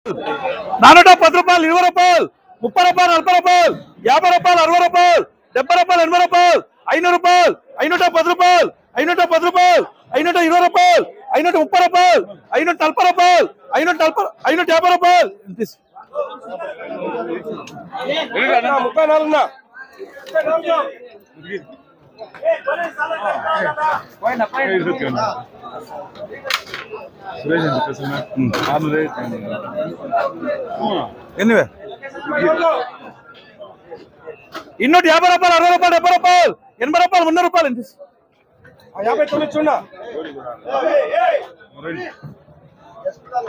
410 రూపాయలు 20 రూపాయలు 30 రూపాయలు 40 రూపాయలు 50 రూపాయలు 60 రూపాయలు 70 రూపాయలు 80 రూపాయలు 500 రూపాయలు 510 రూపాయలు 510 రూపాయలు 520 రూపాయలు 530 రూపాయలు 540 రూపాయలు 550 రూపాయలు 34 ఎనివే 250 రూపాయలు 60 రూపాయలు 70 రూపాయలు 80 రూపాయలు 300 రూపాయలు 59 చూడ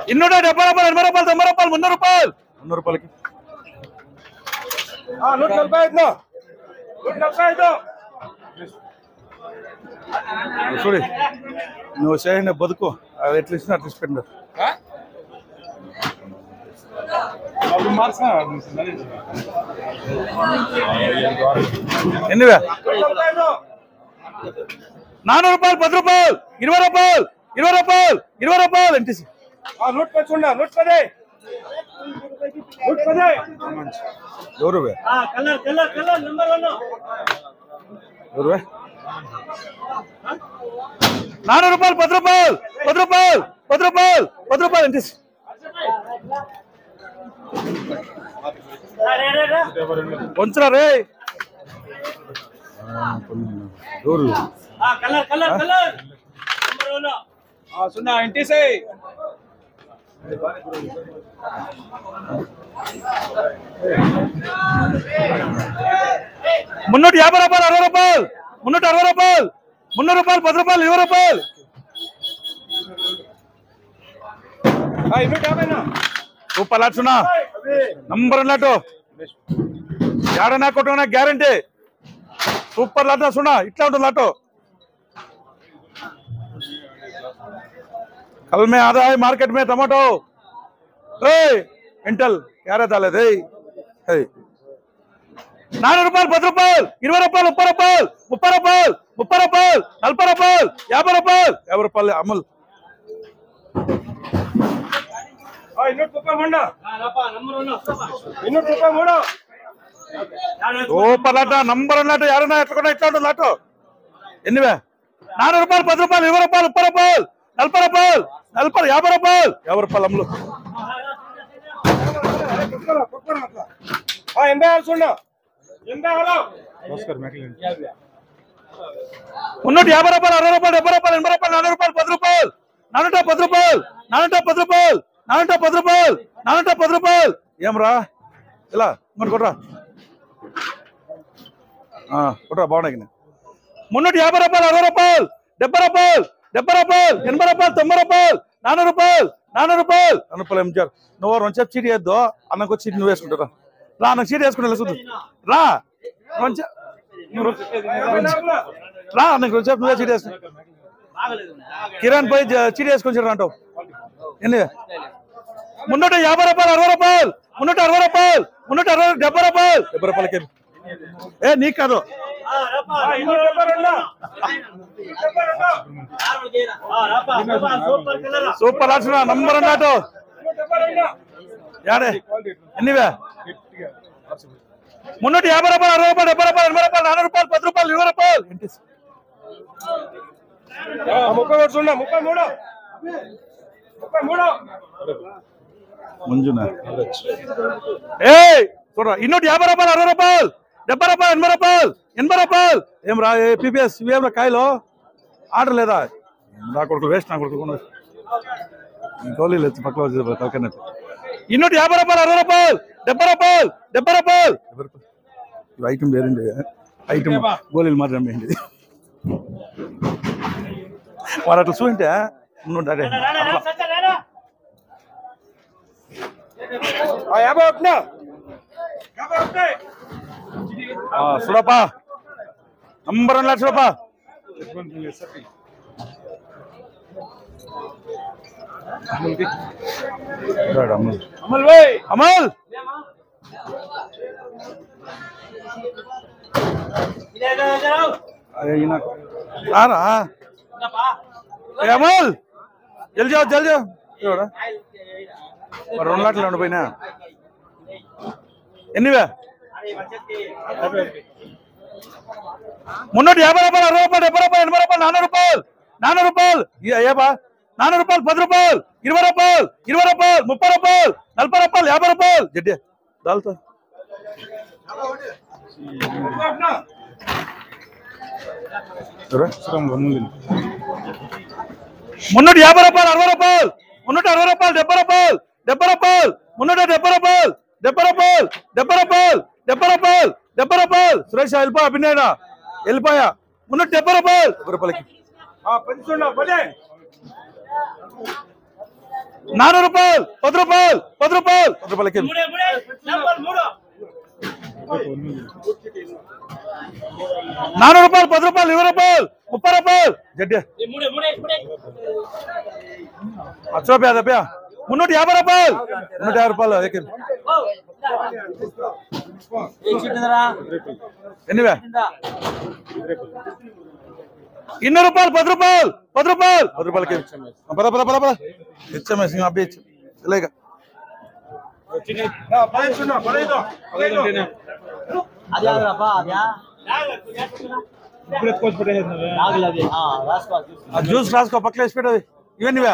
270 రూపాయలు 80 రూపాయలు 90 రూపాయలు 300 రూపాయలు 300 రూపాయలకి 145 చూడు నువ్వు చేయండి బతుకు అది ఎట్లా ఇచ్చినా అట్లా పెట్టినారు ఎన్నివే 400 రూపాయలు 10 రూపాయలు 20 రూపాయలు 20 రూపాయలు 20 రూపాయలు ఎంటీసీ ఎవరువే 400 రూపాయలు 10 రూపాయలు 10 రూపాయలు 10 రూపాయలు 10 రూపాయలు ఎంటీసీ కొంచెం రే సున్నా ఎంటీసీ 350 రూపాయలు 60 రూపాయలు 360 రూపాయలు 300 రూపాయలు 10 రూపాయలు 20 రూపాయలు సూపర్ లాట్ సున్నా నంబర్ లాటు ఏడనా కొట్టనా గ్యారంటీ సూపర్ లాట్ సున్నా ఇట్లా ఉంటుంది లాటో कल में आधा है मार्केट में टमाटो क्विंटल क्या रहता है 400 రూపాయలు 10 రూపాయలు 20 రూపాయలు 30 రూపాయలు 30 రూపాయలు 30 రూపాయలు 40 రూపాయలు 50 రూపాయలు 50 రూపాయలు అమల్ సూపర్ లాట నంబర్ అన్నట్టు ఎవరన్నా ఎట్లా ఇట్లా ఉంటుంది లాటో ఎన్నివే 400 రూపాయలు 10 రూపాయలు 20 రూపాయలు 30 రూపాయలు 40 రూపాయలు 40 50 రూపాయలు 50 రూపాయలు అమలు 350 రూపాయలు 60 రూపాయలు 70 రూపాయలు 80 రూపాయలు 400 రూపాయలు 10 రూపాయలు 410 రూపాయలు 410 రూపాయలు 410 రూపాయలు 410 రూపాయలు ఏమరా ఇలా మరి కొట్రా కొట్రా బాగున్నాయి 350 రూపాయలు 60 రూపాయలు 70 రూపాయలు 70 రూపాయలు 80 రూపాయలు 90 రూపాయలు 400 రూపాయలు 400 రూపాయలు 400 రూపాయలు ఎంచారు నువ్వు రెండు చీటీ వేద్దు అన్నకు చీటీ నువ్వు వేసుకుంటారా రా నాకు చీటీ వేసుకుంటా చూద్దు రా రా నాకు రెండు నువ్వే చీటీ వేసుకు కిరణ్ పోయి చీటీ వేసుకొని అంటావు ఎన్ని 350 రూపాయలు 60 రూపాయలు 360 రూపాయలు 360 70 రూపాయలు 70 రూపాయలకి ఏ నీకు కాదు సూపర్ లాట్స్ నంబర్ అన్నట్టు యాడే ఎన్నివే 350 రూపాయలు 60 రూపాయలు 70 రూపాయలు 80 రూపాయలు 400 రూపాయలు 10 రూపాయలు 20 రూపాయలు 33 మంజునా ఏ చూడరా 250 రూపాయలు 60 రూపాయలు 70 రూపాయలు 80 రూపాయలు 80 రూపాయలు ఏం రా పీపీఎస్ ఇవేం రా కాయలు ఆర్డర్ లేదా నా కొడుకు వేస్ట్ నా కొడుకు గోళీ లేదు పక్కన 250 రూపాయలు 60 రూపాయలు 70 రూపాయలు 70 రూపాయలు ఇవి ఐటమ్ వేరండి ఐటమ్ గోళీలు మాత్రం ఏంటి వారు అట్లా చూంటే అదే సుడపా నంబర్ 1 లక్ష రూపా అమల్ భాయ్ అమల్ अमल जल जाओ 2 లాట్లు ఉండిపోయినా ఎన్నివే 350 రూపాయలు 60 రూపాయలు 70 రూపాయలు 80 రూపాయలు 400 రూపాయలు 400 రూపాయలు 400 రూపాయలు 10 రూపాయలు 20 రూపాయలు 20 రూపాయలు 30 రూపాయలు 40 రూపాయలు 50 రూపాయలు జడ్డి దాల్తో 350 రూపాయలు 60 రూపాయలు 360 రూపాయలు 70 రూపాయలు 70 రూపాయలు 370 రూపాయలు 70 రూపాయలు 70 రూపాయలు 70 రూపాయలు 70 రూపాయలు సురేష్ వెళ్ళిపోయా పిన్నైనా వెళ్ళిపోయా 370 రూపాయలు 10 రూపాయలకి 400 రూపాయలు 10 రూపాయలు 10 రూపాయలు 10 రూపాయలకి 400 రూపాయలు 10 రూపాయలు 20 రూపాయలు 30 రూపాయలు జడ్డి 10 రూపాయలు 350 రూపాయలు 350 రూపాయలు ఎన్నివే 200 రూపాయలు 10 రూపాయలు 10 రూపాయలు 10 రూపాయలకి ఇచ్చామే సింగ్ అబ్బి ఇలాగ జ్యూస్ రాసుకో పక్కన వేసి పెట్టది ఇవన్నీవే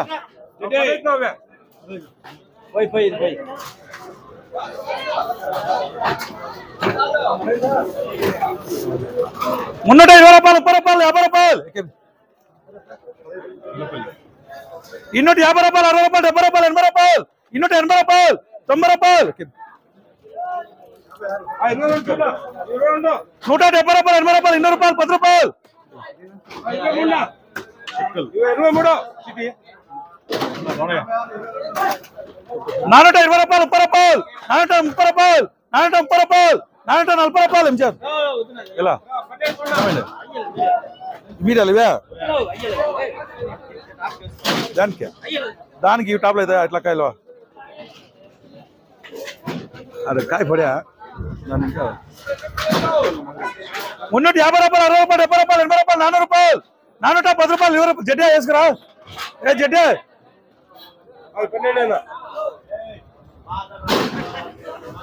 320 రూపాయలు 30 రూపాయలు 50 రూపాయలు 250 రూపాయలు 60 రూపాయలు 70 రూపాయలు 80 రూపాయలు 280 రూపాయలు 90 రూపాయలు 170 రూపాయలు 80 రూపాయలు 200 రూపాయలు 10 రూపాయలు 420 రూపాయలు 30 రూపాయలు 430 రూపాయలు 430 రూపాయలు 440 రూపాయలు ఎంచారు ఎలా మీరాలు ఇవే దానికి టాప్ లో అవుతాయా ఇట్లా కాయలు అరే కాయ పడా 350 రూపాయలు 60 రూపాయలు 70 రూపాయలు 80 రూపాయలు 400 రూపాయలు 410 రూపాయలు 20 రూపాయలు జడ్డే వేసుకురా ఏ జడ్డే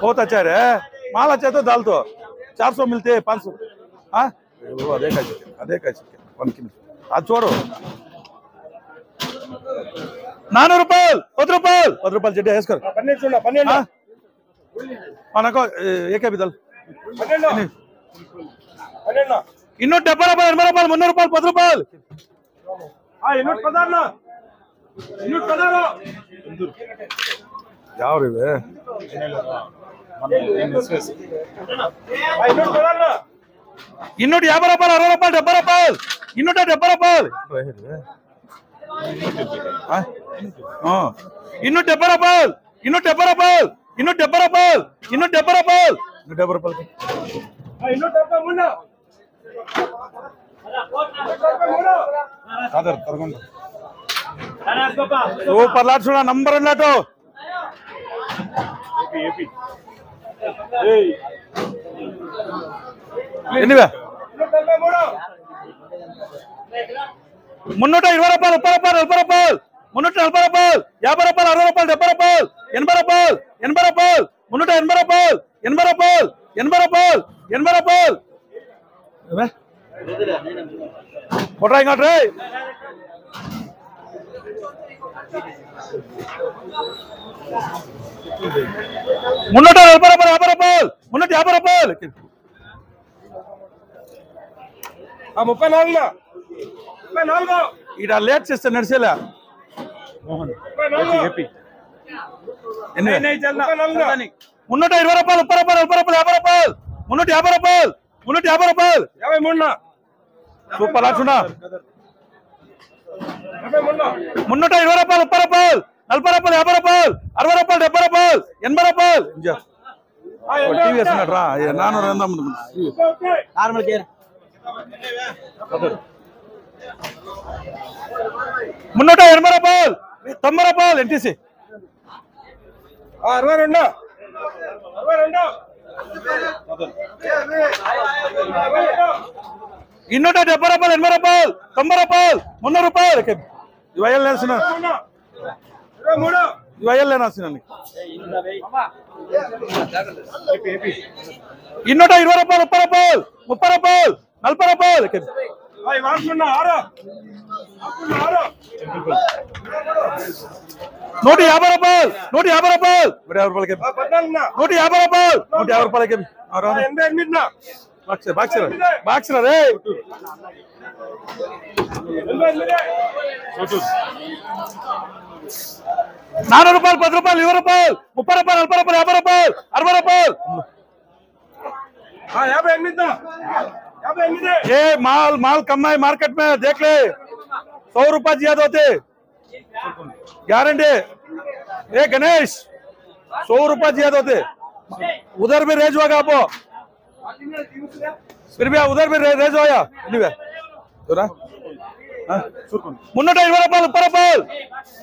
बहुत अच्छा है माल अच्छा तो दाल तो 400 मिलते हैं 500 हाँ अदे का आज छोड़ो 400 రూపాయలు 10 రూపాయలు జడ్డే వేసుకో మనకు ఏకే బిదల్ 270 రూపాయలు 80 రూపాయలు 300 రూపాయలు 10 రూపాయలు ಯಾವ ರೀ 250 రూపాయలు 60 రూపాయలు 70 రూపాయలు 270 రూపాయలు 270 రూపాయలు 270 రూపాయలు 270 రూపాయలు 270 రూపాయలు 270 రూపాయలు సూపర్ లాట్ చూడ నంబర్ 1 లాట్ ఎన్నివే 320 రూపాయలు 30 రూపాయలు 40 రూపాయలు 340 రూపాయలు 50 రూపాయలు 60 రూపాయలు 70 రూపాయలు 80 రూపాయలు 380 రూపాయలు 80 రూపాయలు 80 రూపాయలు కొట్రా ఇంకా ట్రై 340 రూపాయలు 50 రూపాయలు 350 రూపాయలు 34 ఇక్కడ లేట్ చేస్తే నడిచేలా 320 రూపాయలు 30 రూపాయలు 40 రూపాయలు 50 రూపాయలు 350 రూపాయలు 53 సూపర్ లాచునా 320 రూపాయలు 30 రూపాయలు 40 రూపాయలు 50 రూపాయలు 60 రూపాయలు 70 రూపాయలు 80 రూపాయలు టీవీ వేస్తున్నాడు రా 400 నార్మల్ కేర్ 380 రూపాయలు 90 రూపాయలు ఎన్టీసీ 62 270 రూపాయలు 80 రూపాయలు 90 రూపాయలు 300 రూపాయలు ఇవాళ నేర్చున్నా 23 ఇవ్వలేనా ఇన్నోట 20 రూపాయలు 30 రూపాయలు 30 రూపాయలు 40 రూపాయలు 150 రూపాయలు 150 రూపాయలు 150 రూపాయలు 150 రూపాయలకి బాక్సరా రే 4 రూపాయలు 10 రూపాయలు 20 రూపాయలు 30 రూపాయలు 40 రూపాయలు 50 రూపాయలు 60 రూపాయలు ये माल माल कम है मार्केट में देख ले 100 रुपए ज्यादा होते गारंटी। ए गणेश 100 रुपए ज्यादा होते उधर भी रेज होगा आपको फिर भी उधर भी रेज होया 320 రూపాయలు 30 రూపాయలు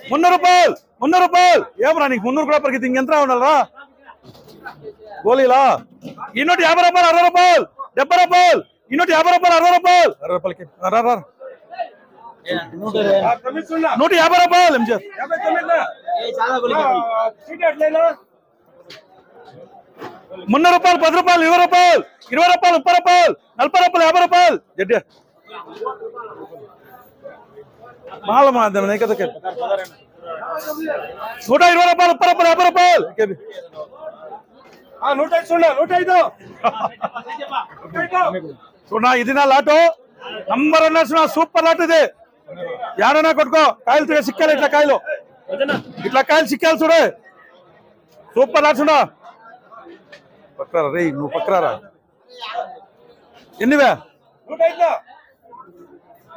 300 రూపాయలు 300 రూపాయలు ఏమరా నీకు 300 కూడా పరిగెత్తి ఇంకెంత ఉండాలరా గోలీలా 250 రూపాయలు 60 రూపాయలు 70 రూపాయలు 250 రూపాయలు 60 రూపాయలు 60 రూపాయలకి 150 రూపాయలు ఎంజే 300 రూపాయలు 10 రూపాయలు 20 రూపాయలు 20 రూపాయలు 30 రూపాయలు 40 రూపాయలు 50 రూపాయలు జడ్డి మాల మాధ్యమ नहीं कहते 120 రూపాయలు 30 రూపాయలు 50 రూపాయలు చూడ ఇది నా లాటో నంబర్ 1 సూపర్ లాట్ ఇది యాడనా కొట్టుకో కాయలు సిక్కాలి ఇట్లా కాయలు సిక్కాలి చూడే సూపర్ లాట్ చూడ పక్కరా రే నువ్వు పక్కరారా ఎన్నివే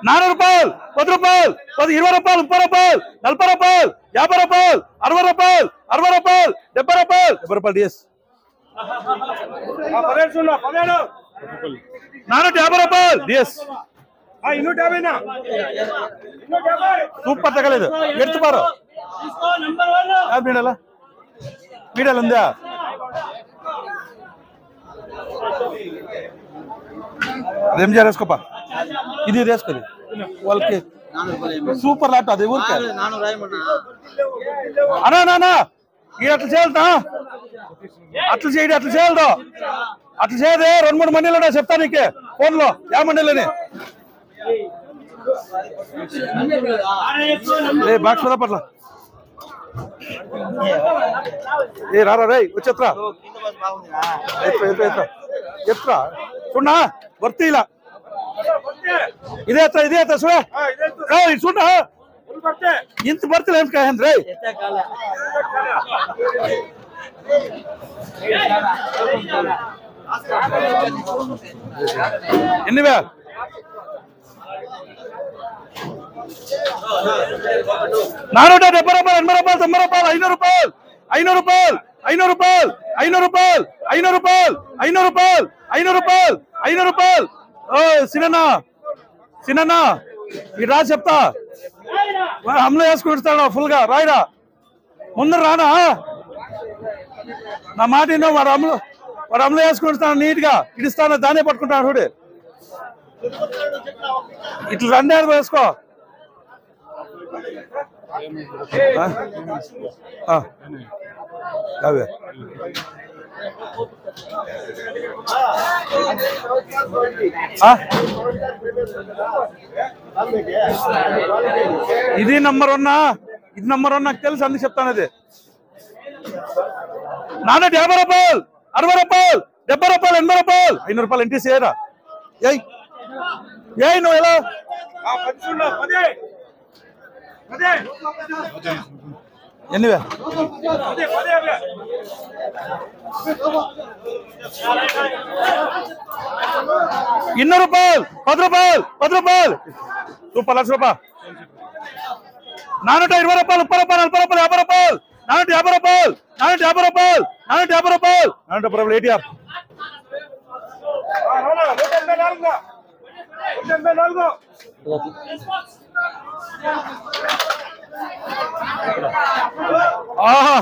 4 రూపాయలు 10 రూపాయలు 20 రూపాయలు 30 రూపాయలు 40 రూపాయలు 50 రూపాయలు 60 రూపాయలు 60 రూపాయలు 70 రూపాయలు 70 రూపాయలు డిఎస్ 450 రూపాయలు డిఎస్ సూపర్ తగలేదు ఎడుతుపారు మీడల్ ఉందా అదేం చేరేసుకోపా ఇది వేసుకోది వాళ్ళకి సూపర్ లాట్ అది ఊరికే అనా నానా మీరు అట్లా చేయాలతా అట్లా చేయండి అట్లా చేయదు అట్లా చేయదే 2-3 మండీలు చెప్తా నీకే ఫోన్ లో యా మండీలని బాక్స్ పట్ల ఏ రారా రే వచ్చేత్రా ఎత్రా చూడా వర్తి ఇలా ఇదే చూడ చూడ ఇంత బర్తలు ఏం కాయండి రే ఎన్నివే 470 రూపాయలు 80 రూపాయలు 90 రూపాయలు 500 రూపాయలు 500 రూపాయలు 500 రూపాయలు 500 రూపాయలు 500 రూపాయలు 500 రూపాయలు ఓ సినన్నా ఈ రా చెప్తా హమ్లో వేసుకుంటాను ఫుల్ గా రాయిరా ముందర రానా నా మాట విన్నావు వాడు అమలు వేసుకుంటాను నీట్ గా ఇడిస్తాను దాన్నే పట్టుకుంటాను చూడు ఇట్లా రండి వేసుకో అవే ఇది నంబర్ 1 నాకు తెలుసు అందుకు చెప్తాను అది 450 రూపాయలు 60 రూపాయలు 70 రూపాయలు 80 రూపాయలు 500 రూపాయలు ఎంట్రీ చేయరా ఏయ్ నువ్వు ఎలా ఎన్నివే 200 రూపాయలు 10 రూపాయలు 10 రూపాయలు సూపర్ లక్ష రూపాయలు 420 రూపాయలు 30 రూపాయలు 40 రూపాయలు 50 రూపాయలు 450 రూపాయలు 450 రూపాయలు 450 రూపాయలు ఏటీఆర్ ఆహా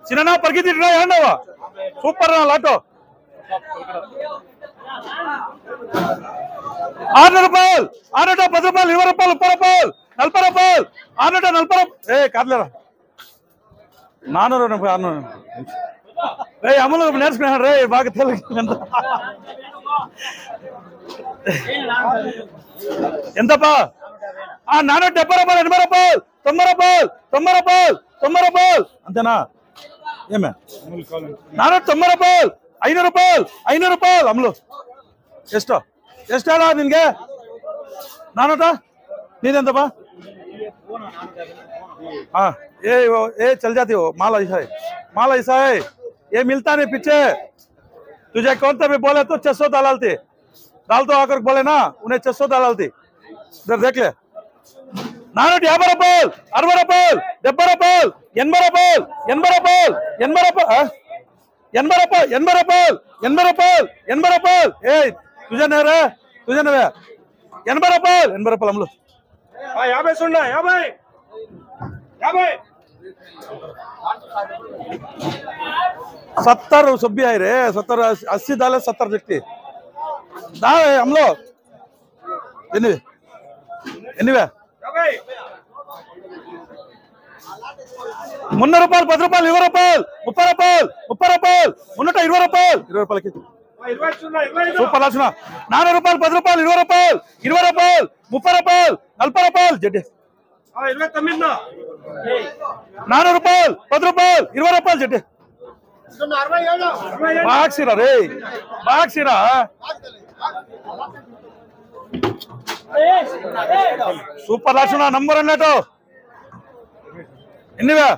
చిన్న పరిగెత్తిట్రా ఏండవా సూపర్ లాటో 600 రూపాయలు 610 రూపాయలు 20 రూపాయలు 30 రూపాయలు 40 రూపాయలు 640 ఏ కాదులేరా 400 రే అమలు నేర్చుకున్నాడు రే బాగా తెలుగు ఎంతపా 470 రూపాయలు 80 రూపాయలు 90 రూపాయలు 90 రూపాయలు అంతేనా ఏమే 490 రూపాయలు 500 రూపాయలు అమలు ಎಷ್ಟಾ ನಿನ್ಗೆ 400 ನೀನೆಂತಪ್ಪ हाँ ये चल जाती हो माल ऐसा है ये मिलता नहीं पीछे तुझे कौन सा भी बोले तो 600 डालती डाल तो आकर बोले ना उन्हें 600 डालती इधर देख ले 450 రూపాయలు 60 రూపాయలు 70 రూపాయలు 80 రూపాయలు 80 రూపాయలు 80 రూపాయలు 80 రూపాయలు 80 రూపాయలు 80 రూపాయలు ఏ तुझे नहीं रे 80 రూపాయలు అమ్ములు 50 सुनना 50 70 सब भी आए रे 70 80 डाले 70 दिखती दावे हम लोग एनीवे 300 రూపాయలు 10 రూపాయలు 20 రూపాయలు 30 రూపాయలు 320 రూపాయలు 20 రూపాయలకి సూపర్ లాచునా 400 రూపాయలు 10 రూపాయలు 20 రూపాయలు 20 రూపాయలు 30 రూపాయలు 40 రూపాయలు జడ్డి 400 రూపాయలు 10 రూపాయలు 20 రూపాయలు జడ్డి బాక్సిరా రే బాక్సిరా సూపర్ లాచునా నంబర్ అన్నట్టు ఎన్నివే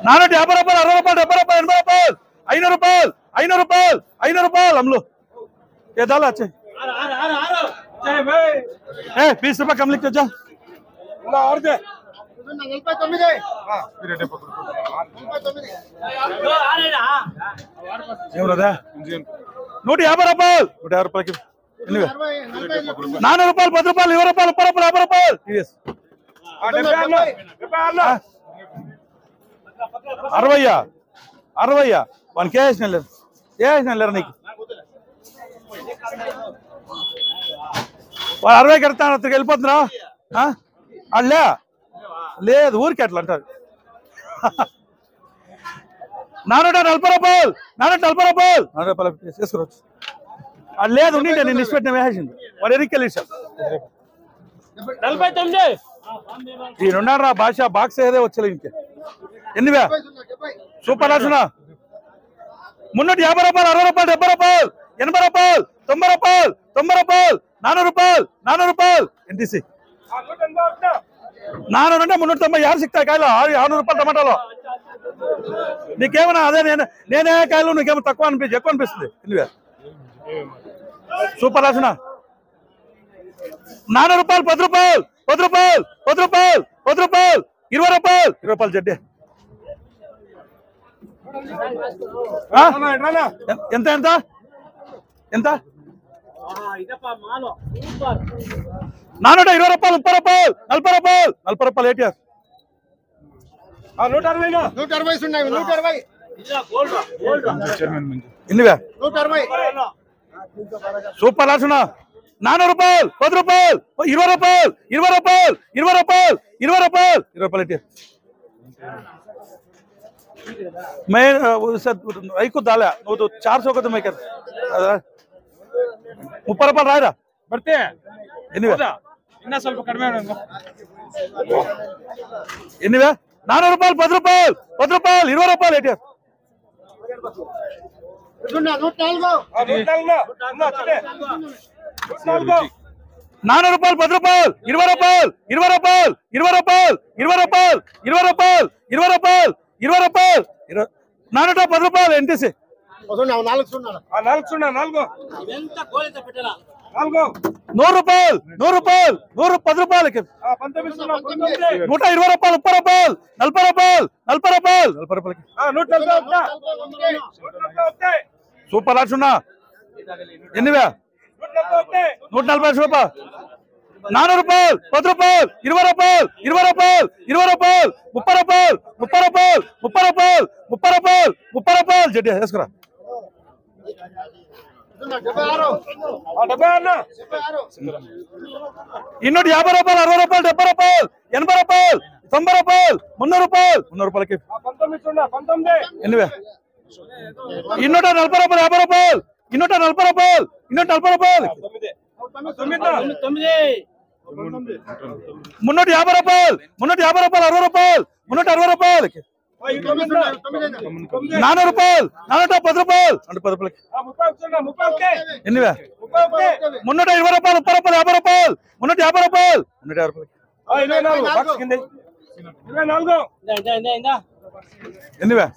450 రూపాయలు 60 రూపాయలు 70 రూపాయలు 80 రూపాయలు 500 రూపాయలు 500 రూపాయలు అమ్ములు ये डाला अच्छे 20 रुपये कम लिखते जा और दे ఏమన్నదా 150 రూపాయలు 150 రూపాయలకి 400 రూపాయలు 10 రూపాయలు 20 రూపాయలు 30 రూపాయలు 50 రూపాయలు టీవీఎస్ 60 వన్ కేస్ లేరు నీకు వాడు 60 కడతాను అతనికి వెళ్ళిపోతుందా అళ్ళే లేదు ఊరికి అట్లా అంటారు 440 రూపాయలు 440 రూపాయలు 400 రూపాయలు చేసుకోవచ్చు అది లేదు ఉండి నేను నిష్పెట్టిన వేసింది వాడు ఎరికెళ్ళి ఈయనున్నాడు రా భాష బాక్స్ ఏదే వచ్చలే ఇంకే ఎన్నివే సూపర్ రాసునా 350 రూపాయలు 60 రూపాయలు 70 రూపాయలు 80 రూపాయలు 90 రూపాయలు 90 రూపాయలు 400 రూపాయలు ఎన్టీసీ 400 అంటే 390 యారు సిక్తాయి కాయలు 600 రూపాయలు టమాటాలో నీకేమన్నా అదే నేనే కాయలు నీకేమో తక్కువ అనిపిస్తుంది ఎక్కువ అనిపిస్తుంది ఎన్నివే సూపర్ రాసునా 400 రూపాయలు 10 రూపాయలు 10 రూపాయలు 10 రూపాయలు 10 రూపాయలు 20 రూపాయలు 20 రూపాయలు జడ్డే ఎంత ఎంత ఎంత 420 రూపాయలు 30 రూపాయలు 40 రూపాయలు 40 రూపాయలు ఏటీఆర్ 160 ఉన్నాయి 120 ఎన్నివే 160 సూపర్ లాసునా 400 రూపాయలు 10 రూపాయలు 20 రూపాయలు 20 రూపాయలు 20 రూపాయలు 20 రూపాయలు 20 రూపాయలు ఏటీఆర్ मैं उससे को डाला वो तो 400 का तो मैं कर 30 రూపాయలు రాయరా ಬರ್ತೆ ಇನ್ನ ಸ್ವಲ್ಪ ಕಡಿಮೆ ఎన్నివే 400 రూపాయలు 10 రూపాయలు 10 రూపాయలు 20 రూపాయలు ఏటీఆర్ 400 రూపాయలు 10 రూపాయలు 20 రూపాయలు 20 రూపాయలు 20 రూపాయలు 20 రూపాయలు 20 రూపాయలు 20 రూపాయలు 20 రూపాయలు 410 రూపాయలు ఎన్టీసీ 100 రూపాయలు 100 రూపాయలు 10 రూపాయలకి 120 రూపాయలు 30 రూపాయలు 40 రూపాయలు 40 రూపాయలు 40 రూపాయలకి సూపర్ లాచున్నా ఎన్నివే 140 రూపాయలు 400 రూపాయలు 10 రూపాయలు 20 రూపాయలు 20 రూపాయలు 20 రూపాయలు 30 రూపాయలు 30 రూపాయలు 30 రూపాయలు 30 రూపాయలు 30 రూపాయలు జడ్డి వేసుకురా ಇನ್ನೂటి 50 రూపాయలు 60 రూపాయలు 70 రూపాయలు 80 రూపాయలు 90 రూపాయలు 300 రూపాయలు 300 రూపాయలకి ఎనివే ಇನ್ನೂಟ 40 రూపాయలు 50 రూపాయలు ಇನ್ನೂట 40 రూపాయలు 350 రూపాయలు 350 రూపాయలు 350 రూపాయలు 60 రూపాయలు 360 రూపాయలు 400 రూపాయలు 410 రూపాయలు 10 రూపాయలకి ఎనివే 320 రూపాయలు 30 రూపాయలు 50 రూపాయలు 350 రూపాయలు 350 రూపాయలు ఎనివే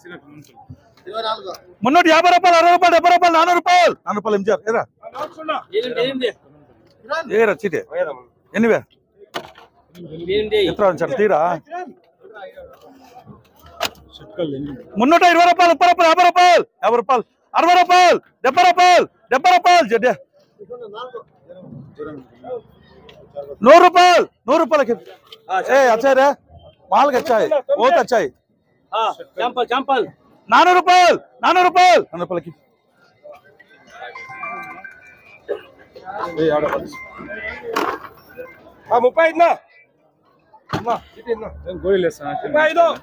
350 రూపాయలు 60 రూపాయలు 70 రూపాయలు 400 రూపాయలు 400 రూపాయలు ఎంజార్ ఏరా చీటే ఎనివే ఎత్రా ఉంచారు తీరా 320 రూపాయలు 30 రూపాయలు 50 రూపాయలు 50 రూపాయలు 60 రూపాయలు 70 రూపాయలు 70 రూపాయలు జడ్డే 100 రూపాయలు 100 రూపాయలకి ఏ अच्छा रे माल अच्छा है बहुत अच्छा है चंपल 400 రూపాయలు 400 రూపాయలు 400 రూపాయలకి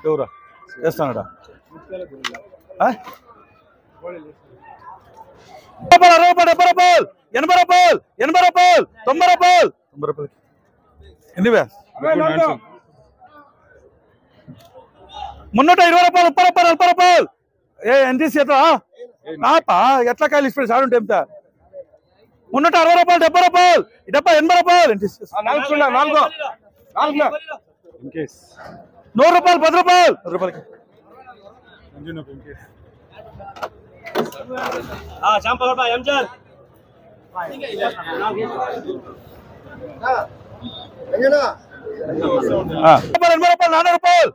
ఎవరా వేస్తానడా 60 రూపాయలు 70 రూపాయలు 80 రూపాయలు 80 రూపాయలు 90 రూపాయలు 90 రూపాయలకి ఎన్నివే 320 రూపాయలు 30 రూపాయలు 40 రూపాయలు ఏ ఎంత చేత ఎట్లా కాయలు ఇష్టపడి సాడుంటే ఎంత 360 రూపాయలు 70 రూపాయలు 80 రూపాయలు ఎంత 100 రూపాయలు 10 రూపాయలు 10 రూపాయలకి రూపాయలు 400 రూపాయలు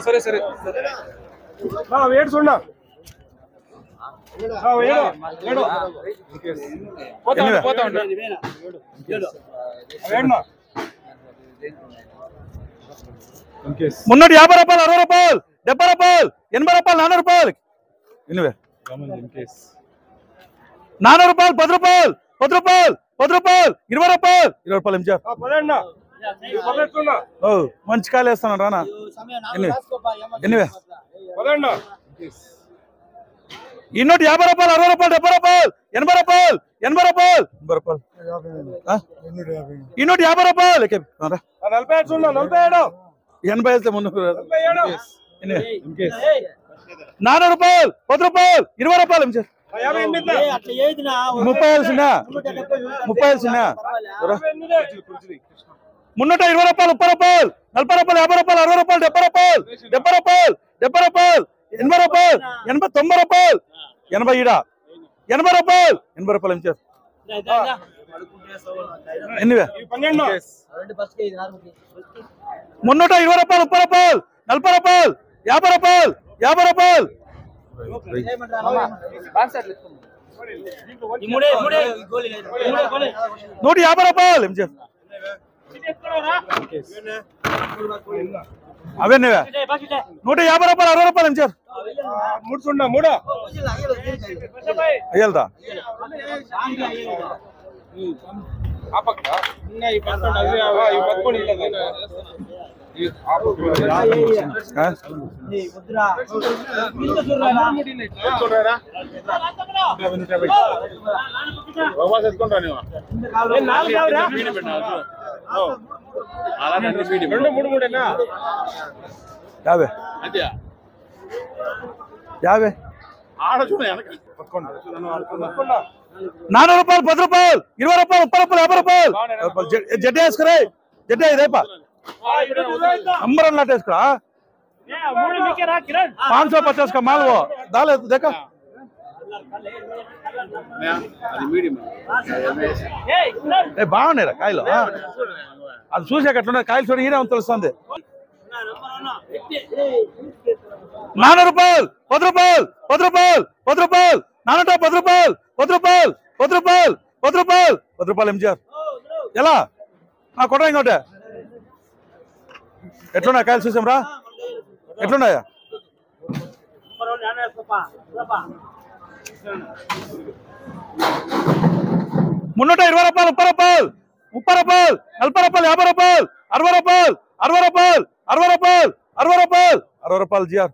సరే సరే వేడు చూడ పోతా ఉంటా 350 రూపాయలు 60 రూపాయలు 70 రూపాయలు 80 రూపాయలు 400 రూపాయలు ఎనివే 400 రూపాయలు 10 రూపాయలు 10 రూపాయలు 10 రూపాయలు 20 రూపాయలు 20 రూపాయలు ఎంజార్ మంచి కాయలు వేస్తాను రానా ఎనివే ಇನ್ನೂటి 50 రూపాయలు 60 రూపాయలు 70 రూపాయలు 80 రూపాయలు 80 రూపాయలు 80 రూపాయలు ಇನ್ನೂటి 50 రూపాయలు 80 అయితే ముందు 400 రూపాయలు 10 రూపాయలు 20 రూపాయలు 30 వేయాల్సిందా 30 వేయాల్సిందా 320 రూపాయలు 30 రూపాయలు 40 రూపాయలు 50 రూపాయలు 60 రూపాయలు 70 రూపాయలు 70 రూపాయలు 70 రూపాయలు 80 రూపాయలు 90 రూపాయలు 80 ఈడ 80 రూపాయలు 80 రూపాయలు ఎంచారు ఎన్నివే 320 రూపాయలు 30 రూపాయలు 40 రూపాయలు 50 రూపాయలు 50 రూపాయలు 150 రూపాయలు ఎంచారు అవన్నీవే 150 రూపాయలు 60 రూపాయలు ఎంచారు అయ్యల్దా యాభై 400 రూపాయలు 10 రూపాయలు 20 రూపాయలు 30 రూపాయలు 50 రూపాయలు జడ్డే వేసుకురా జడ్డే ఇదేపా नंबर लाट इसका 550 का माल वो डाले देखा బాగున్నాయి కాయలు అది చూసాక అట్లా కాయలు చూడ ఈయన తెలుస్తుంది 400 రూపాయలు 10 రూపాయలు 10 రూపాయలు 10 రూపాయలు 410 రూపాయలు 10 రూపాయలు 10 రూపాయలు 10 రూపాయలు 10 రూపాయలు ఎంజార్ ఎలా కొట్ట ఇంకోటే ఎట్లున్నా కాయలు చూసాం రా ఎట్లున్నాయా మున్నూట 20 రూపాయలు 30 రూపాయలు 30 రూపాయలు 40 రూపాయలు 50 రూపాయలు 60 రూపాయలు 60 రూపాయలు 60 రూపాయలు 60 రూపాయలు 60 రూపాయలు జిఆర్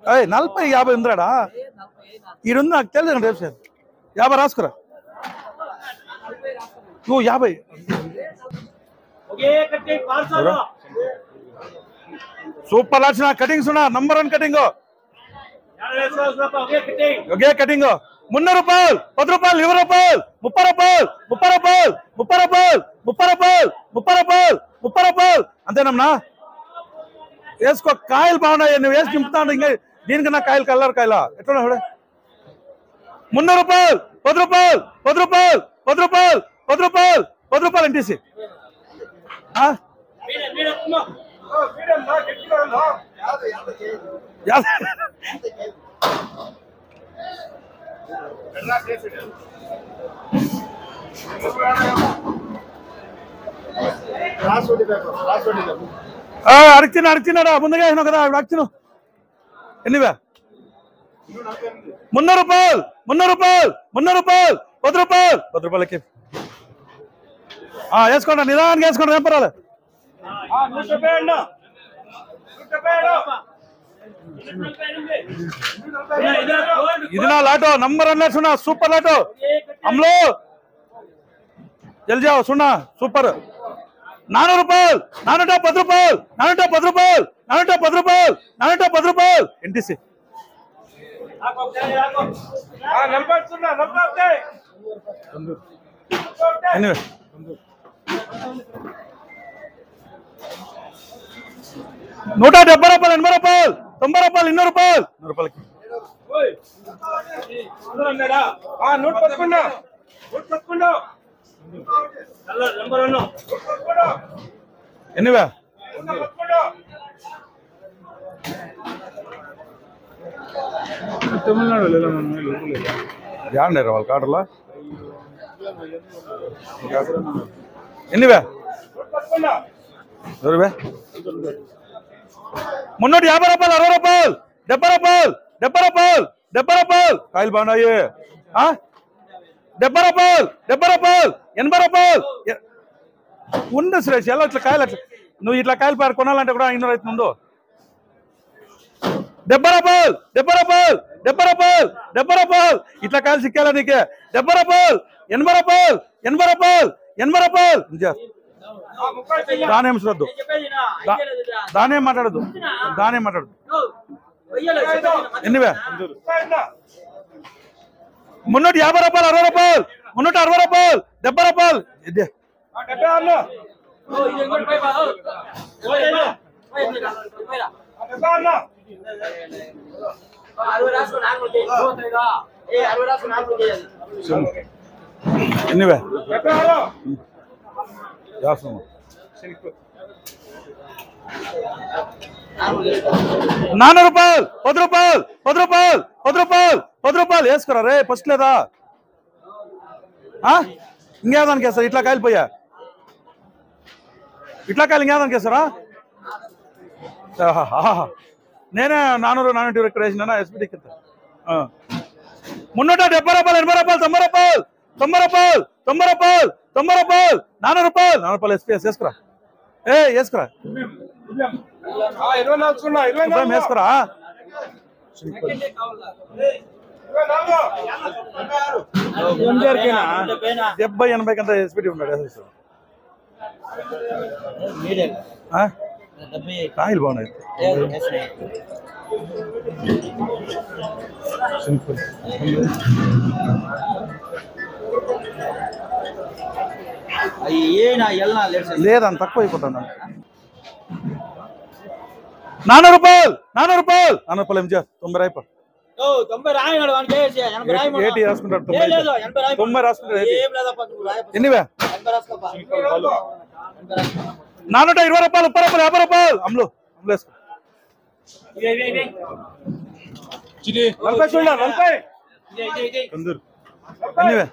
40 50 ఉందిరాడా ఈడుంది నాకు తెలియదు రేపు సార్ 50 రాసుకురా నువ్వు 50 సూపర్ లాచిన కటింగ్స్ ఉన్నా నంబర్ 1 కటింగ్ ఒకే కటింగ్ 300 రూపాయలు 10 రూపాయలు 20 రూపాయలు 30 రూపాయలు 30 రూపాయలు 30 రూపాయలు 30 రూపాయలు 30 రూపాయలు 30 రూపాయలు అంతేనమ్మా వేసుకో కాయలు బాగున్నాయి నువ్వు వేసి నింపుతాను ఇంకా దీనికన్నా కాయలు కల్లర్ కాయలా ఎట్లా 300 రూపాయలు 10 రూపాయలు 10 రూపాయలు 10 రూపాయలు 10 రూపాయలు 10 రూపాయలు ఎంటీసీ అడిచినాడా ముందుగా వేసినావు కదా అడిచిను ఎన్నివే 300 రూపాయలు 300 రూపాయలు 300 రూపాయలు 10 రూపాయలు 10 రూపాయలకి వేసుకోండి నిదానంగా వేసుకోండి ఏం పర్వాలేదు ఇది నా లాటో నంబర్ 1 सुना సూపర్ లాటో हम लोग जल जाओ सुना सुपर 400 రూపాయలు 410 రూపాయలు 410 రూపాయలు 410 రూపాయలు 410 రూపాయలు ఎన్టీసీ ఎనివే 170 రూపాయలు 80 రూపాయలు 90 రూపాయలు 200 రూపాయలు 100 రూపాయలకి ఎన్నివే తమిళనాడు వాళ్ళ కాటర్లా ఎన్నివే 350 రూపాయలు 60 రూపాయలు 70 రూపాయలు 70 రూపాయలు 70 రూపాయలు కాయలు బాగున్నాయి 70 రూపాయలు 70 రూపాయలు 80 రూపాయలు ఉండు సురేష్ ఎలా ఇట్లా కాయలు అట్లా నువ్వు ఇట్లా కాయలు పారు కొనాలంటే కూడా 500 అవుతుంది ఉందో 70 రూపాయలు 70 రూపాయలు 70 రూపాయలు 70 రూపాయలు ఇట్లా కాయలు సిక్కాలా నీకే 70 రూపాయలు 80 రూపాయలు 80 రూపాయలు 80 రూపాయలు దానేం శ్రద్ధ దానేం మాట్లాడదు దానేం మాట్లాడదు ఎన్నివే 350 రూపాయలు 60 రూపాయలు 360 రూపాయలు 70 రూపాయలు ఇదే ఎన్నివే 400 రూపాయలు 10 రూపాయలు 10 రూపాయలు 10 రూపాయలు 10 రూపాయలు వేసుకురా రే ఫస్ట్ లేదా ఇంకేదానికి వేస్తారు ఇట్లా కాయలు పోయా ఇట్లా కాయలు ఇంకేదానికి వేస్తారా నేనే 400 ఇక్కడ వేసినా ఎస్పీటీకి 370 రూపాయలు 80 రూపాయలు 90 రూపాయలు 90 రూపాయలు 90 రూపాయలు 90 రూపాయలు 400 రూపాయలు 400 రూపాయలు ఎస్పీఎస్ వేసుకురా వేసుకురా వేసుకురా 70-80 కంతా ఎస్పీటీ ఉన్నాడు కాయలు బాగున్నాయి లేదంత తక్కువ అయిపోతాను 400 రూపాయలు 400 రూపాయలు 400 రూపాయలు ఎంజా 90 అయిపోయి 80 రాసుకుంటాడు 90 రాసుకుంటాడు ఎన్నివే 420 రూపాయలు 30 రూపాయలు 50 రూపాయలు అమ్ములు వేసుకో ఎన్నివే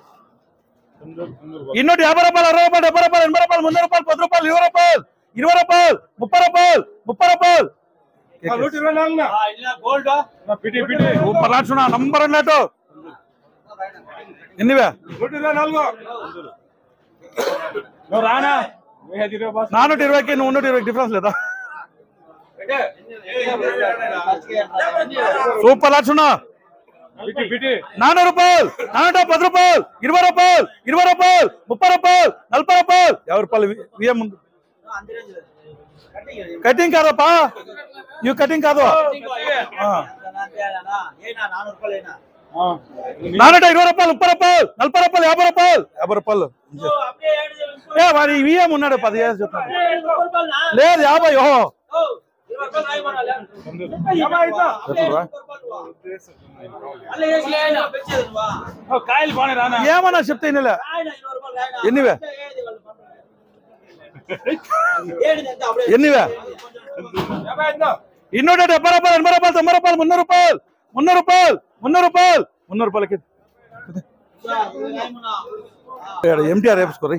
250 రూపాయలు 60 రూపాయలు 70 రూపాయలు 80 రూపాయలు 300 రూపాయలు 10 రూపాయలు 20 రూపాయలు 20 రూపాయలు 30 రూపాయలు 30 రూపాయలు సూపర్ లాట్ చూడ నంబర్ అన్నట్టు ఎన్నివే 420కి నువ్వు 120 డిఫరెన్స్ లేదా సూపర్ లాట్ చూడ 400 రూపాయలు 410 రూపాయలు 20 రూపాయలు 20 రూపాయలు 30 రూపాయలు 40 రూపాయలు 50 రూపాయలు విఎం ముందు కటింగ్ కాదప్పా ఇవి కటింగ్ కాదు 420 రూపాయలు 30 రూపాయలు 40 రూపాయలు 50 రూపాయలు 50 రూపాయలు వాడి విఎం ఉన్నాడు 10 చెప్తాను లేదు 50 ఓహో ఏమన్నా చెప్తే ఎన్నివే ఎన్నివే 270 రూపాయలు 80 రూపాయలు 90 రూపాయలు 300 రూపాయలు 300 రూపాయలు 300 రూపాయలు 300 రూపాయలకి ఎంటీఆర్ వేసుకోరు